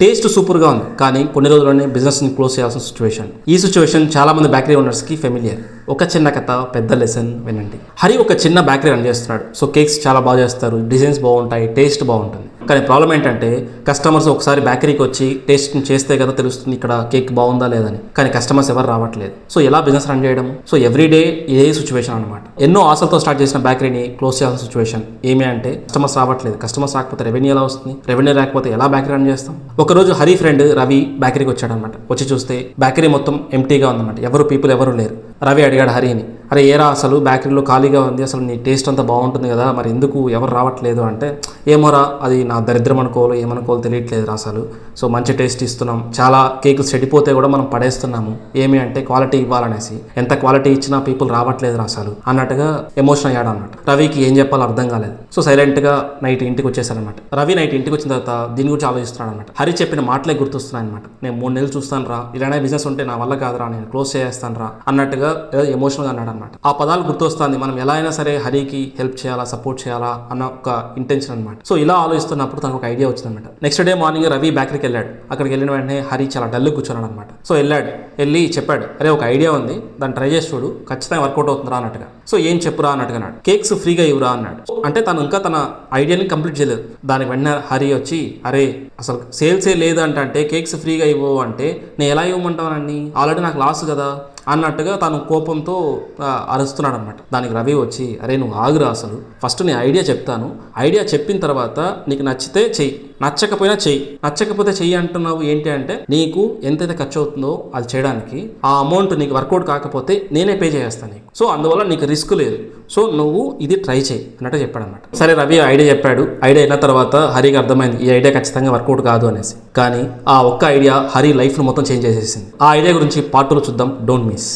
Taste సూపర్గా ఉంది, కానీ కొన్ని రోజుల్లోనే బిజినెస్ని క్లోజ్ చేయాల్సిన సిచ్యువేషన్. ఈ సిచ్యువేషన్ చాలా మంది బేకరీ ఓనర్స్కి ఫెమిలియర్. ఒక చిన్న కథ, పెద్ద లెసన్ వినండి. హరి ఒక చిన్న బేకరీ రన్ చేస్తున్నాడు. సో కేక్స్ చాలా బాగా చేస్తారు, డిజైన్స్ బాగుంటాయి, టేస్ట్ బాగుంటుంది. కానీ ప్రాబ్లం ఏంటంటే కస్టమర్స్ ఒకసారి బేకరీకి వచ్చి టేస్ట్ చేస్తే కదా తెలుస్తుంది ఇక్కడ కేక్ బాగుందా లేదని. కానీ కస్టమర్స్ ఎవరు రావట్లేదు. సో ఎలా బిజినెస్ రన్ చేయడం? సో ఎవ్రీడే ఇదే సిచ్యువేషన్ అనమాట. ఎన్నో ఆశలతో స్టార్ట్ చేసిన బేకరీని క్లోజ్ చేయాల్సిన సిచ్యువేషన్. ఏమి అంటే కస్టమర్స్ రావట్లేదు. కస్టమర్స్ రాకపోతే రెవెన్యూ ఎలా వస్తుంది? రెవెన్యూ లేకపోతే ఎలా బేకరీ రన్ చేస్తాం? ఒకరోజు హరి ఫ్రెండ్ రవి బేకరీకి వచ్చాడనమాట. వచ్చి చూస్తే బేకరీ మొత్తం ఎంటీగా ఉందన్నమాట. ఎవరు పీపుల్ ఎవరు లేరు. రవి అడిగాడు హరిని, అరే ఏరా అసలు బేకరీలో ఖాళీగా ఉంది, అసలు నీ టేస్ట్ అంతా బాగుంటుంది కదా, మరి ఎందుకు ఎవరు రావట్లేదు అంటే, ఏమోరా అది నా దరిద్రం అనుకోవాలో ఏమనుకోవాలో తెలియట్లేదు రా అసలు. సో మంచి టేస్ట్ ఇస్తున్నాం, చాలా కేకులు చెడిపోతే కూడా మనం పడేస్తున్నాము, ఏమి అంటే క్వాలిటీ ఇవ్వాలనేసి. ఎంత క్వాలిటీ ఇచ్చినా పీపుల్ రావట్లేదు రా అసలు అన్నట్టుగా ఎమోషన్ అయ్యాడు అన్నమాట. రవికి ఏం చెప్పాలో అర్థం కాలేదు. సో సైలెంట్గా నైట్ ఇంటికి వచ్చేసారనమాట. రవి నైట్ ఇంటికి వచ్చిన తర్వాత దీని గురించి ఆలోచిస్తున్నాడు అనమాట. హరి చెప్పిన మాటలే గుర్తొస్తున్నాయి అనమాట. నేను 3 నెలలు చూస్తాను రా, ఇలానే బిజినెస్ ఉంటే నా వల్ల కాదురా, నేను క్లోజ్ చేస్తాను రా అన్నట్టుగా ఎమోషనల్గా అన్నాడు అనమాట. ఆ పదాలు గుర్తొస్తుంది. మనం ఎలా అయినా సరే హరికి హెల్ప్ చేయాలా, సపోర్ట్ చేయాలా అన్న ఒక ఇంటెన్షన్ అనమాట. సో ఇలా ఆలోచిస్తున్నప్పుడు తనకు ఒక ఐడియా వచ్చిందనమాట. నెక్స్ట్ డే మార్నింగ్ రవి బేకరీకి వెళ్ళాడు. అక్కడికి వెళ్ళిన వెంటనే హరి చాలా డల్గా కూర్చున్నాడు అనమాట. సో వెళ్ళి చెప్పాడు, అరే ఒక ఐడియా ఉంది, దాన్ని ట్రై చేసి చూడు, ఖచ్చితంగా వర్కౌట్ అవుతుందా అన్నట్టుగా. సో ఏం చెప్పురా అన్నట్టుగా అన్నాడు. కేక్స్ ఫ్రీగా ఇవ్వరా అన్నాడు. అంటే తను ఇంకా తన ఐడియాని కంప్లీట్ చేయలేదు. దానికి వెంటనే హరి వచ్చి, అరే అసలు సేల్సే లేదు అంటే కేక్స్ ఫ్రీగా ఇవ్వవు అంటే నేను ఎలా ఇవ్వమంటానండి, ఆల్రెడీ నాకు లాస్ కదా అన్నట్టుగా తను కోపంతో అరుస్తున్నాడు అనమాట. దానికి రవి వచ్చి, అరే నువ్వు ఆగురా, అసలు ఫస్ట్ నేను ఐడియా చెప్తాను, ఐడియా చెప్పిన తర్వాత నీకు నచ్చితే చెయ్యి, నచ్చకపోయినా చెయ్యి, నచ్చకపోతే చెయ్యి అంటున్నావు ఏంటి అంటే, నీకు ఎంతైతే ఖర్చు అవుతుందో అది చేయడానికి ఆ అమౌంట్ నీకు వర్కౌట్ కాకపోతే నేనే పే చేస్తాను నీకు. సో అందువల్ల నీకు రిస్క్ లేదు, సో నువ్వు ఇది ట్రై చేయి అన్నట్టు చెప్పాడు అనమాట. సరే రవి ఐడియా చెప్పాడు. ఐడియా అయిన తర్వాత హరికి అర్థమైంది ఈ ఐడియా ఖచ్చితంగా వర్కౌట్ కాదు అనేసి. కానీ ఆ ఒక్క ఐడియా హరి లైఫ్ను మొత్తం చేంజ్ చేసేసింది. ఆ ఐడియా గురించి పార్ట్ 2లో చూద్దాం. Don't miss.